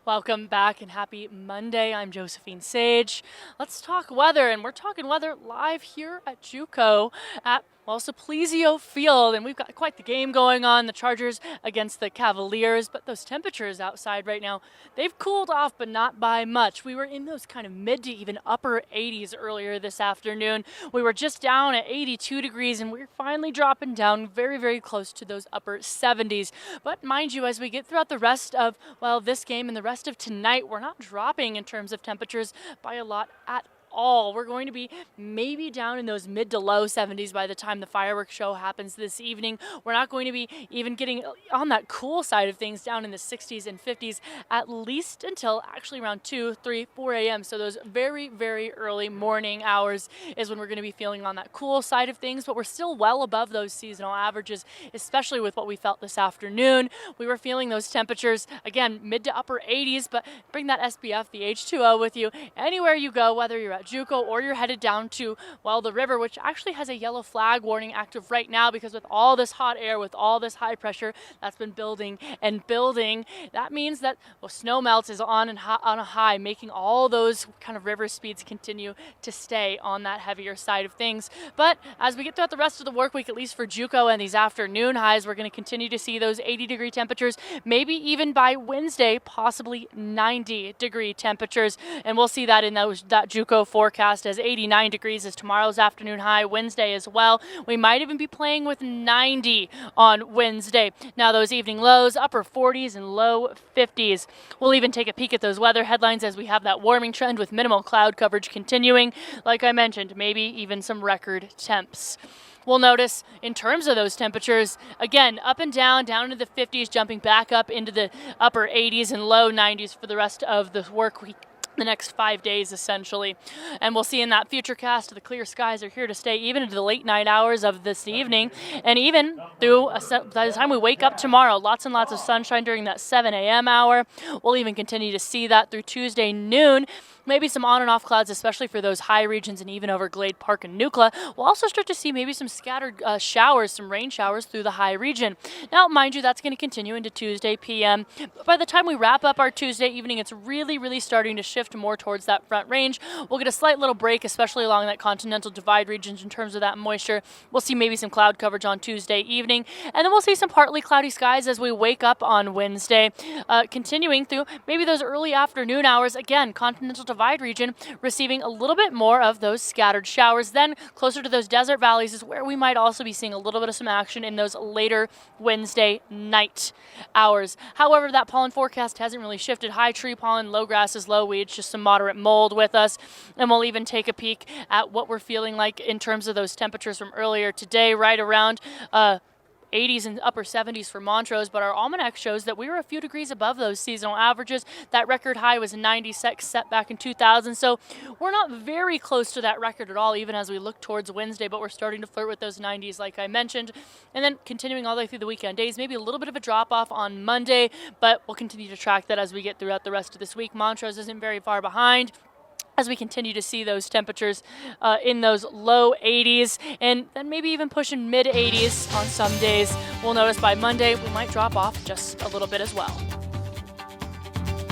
Welcome back and happy Monday. I'm Josephine Sage. Let's talk weather, and we're talking weather live here at JUCO at Simplesio Field, and we've got quite the game going on. The Chargers against the Cavaliers, but those temperatures outside right now, they've cooled off, but not by much. We were in those kind of mid to even upper 80s earlier this afternoon. We were just down at 82 degrees, and we're finally dropping down very, very close to those upper 70s. But mind you, as we get throughout the rest of, this game and the rest of tonight, we're not dropping in terms of temperatures by a lot at all. We're going to be maybe down in those mid to low 70s by the time the fireworks show happens this evening. We're not going to be even getting on that cool side of things down in the 60s and 50s at least until actually around 2, 3, 4 a.m. So those very, very early morning hours is when we're going to be feeling on that cool side of things, but we're still well above those seasonal averages, especially with what we felt this afternoon. We were feeling those temperatures, again, mid to upper 80s, but bring that SPF, the H2O with you anywhere you go, whether you're at JUCO or you're headed down to, the river, which actually has a yellow flag warning active right now because with all this hot air, with all this high pressure that's been building and building, that means that snow melts is on a high, making all those kind of river speeds continue to stay on that heavier side of things. But as we get throughout the rest of the work week, at least for JUCO and these afternoon highs, we're going to continue to see those 80-degree temperatures, maybe even by Wednesday, possibly 90-degree temperatures, and we'll see that in that JUCO forecast as 89 degrees is tomorrow's afternoon high, Wednesday as well. We might even be playing with 90 on Wednesday. Now those evening lows, upper 40s and low 50s. We'll even take a peek at those weather headlines as we have that warming trend with minimal cloud coverage continuing. Like I mentioned, maybe even some record temps. We'll notice in terms of those temperatures, again, up and down into the 50s, jumping back up into the upper 80s and low 90s for the rest of the work week. The next 5 days, essentially. And we'll see in that future cast, the clear skies are here to stay even into the late night hours of this evening. And even through by the time we wake up tomorrow, lots and lots of sunshine during that 7 a.m. hour. We'll even continue to see that through Tuesday noon. Maybe some on and off clouds, especially for those high regions and even over Glade Park and Nucla. We'll also start to see maybe some scattered showers, some rain showers through the high region. Now, mind you, that's going to continue into Tuesday p.m. But by the time we wrap up our Tuesday evening, it's really, really starting to shift more towards that front range. We'll get a slight little break, especially along that continental divide regions in terms of that moisture. We'll see maybe some cloud coverage on Tuesday evening, and then we'll see some partly cloudy skies as we wake up on Wednesday, continuing through maybe those early afternoon hours. Again, continental divide region receiving a little bit more of those scattered showers. Then closer to those desert valleys is where we might also be seeing a little bit of some action in those later Wednesday night hours. However, that pollen forecast hasn't really shifted. High tree pollen, low grasses, low weeds, just some moderate mold with us. And we'll even take a peek at what we're feeling like in terms of those temperatures from earlier today, right around 80s and upper 70s for Montrose, but our almanac shows that we were a few degrees above those seasonal averages. That record high was 96 set back in 2000, so we're not very close to that record at all, even as we look towards Wednesday, but we're starting to flirt with those 90s like I mentioned. And then continuing all the way through the weekend days, maybe a little bit of a drop-off on Monday, but we'll continue to track that as we get throughout the rest of this week. Montrose isn't very far behind as we continue to see those temperatures in those low 80s and then maybe even pushing mid 80s on some days. We'll notice by Monday we might drop off just a little bit as well.